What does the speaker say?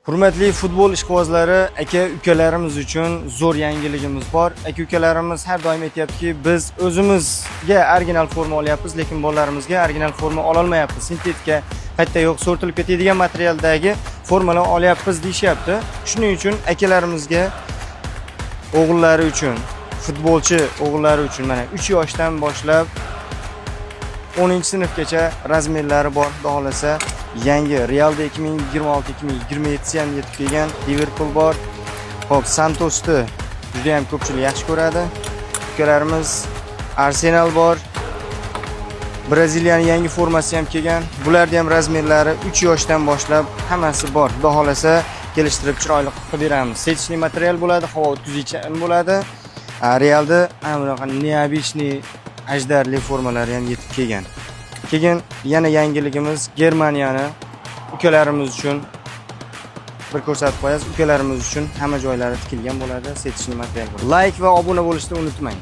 Hurmatli futbol ishqibozlari, aka-ukalarimiz uchun zo'r yangiligimiz bor. Aka-ukalarimiz har doim aytayaptiki, biz o'zimizga original forma olyapmiz, lekin bolalarimizga original forma ola olmayapmiz. Sintetika, qayta yo'q, so'rtilib ketadigan materialdagi formalar olyapmiz deyishyapti. Shuning uchun akalarimizga o'g'illari uchun, futbolchi o'g'illari uchun mana 3 yoshdan boshlab 10-sinfgacha razmerlari bor, xudo xolasa. Yangi Realda 2026-2027 ham yetib kelgan Liverpool bor. Xo'p, Santosni juda ham ko'pchilik yaxshi ko'radi. Ukalarimiz Arsenal bor. Braziliyaning yangi formasi ham kelgan. Bularda ham razmerlari 3 yoshdan boshlab hammasi bor. Xudo xolasa kelishtirib chiroyli qilib beramiz. Setishli material bo'ladi, havo o'tkazuvchi bo'ladi. Realda bunaqa neobishniy ajdarli formalari ham yetib kelgan. Keyin yana yangiligimiz Germaniyani ukalarimiz uchun bir ko'rsatib qo'yasiz. Ukalarimiz uchun hamma joylari tikilgan bo'ladi, setishli material bo'ladi. Like va obuna bo'lishni unutmang.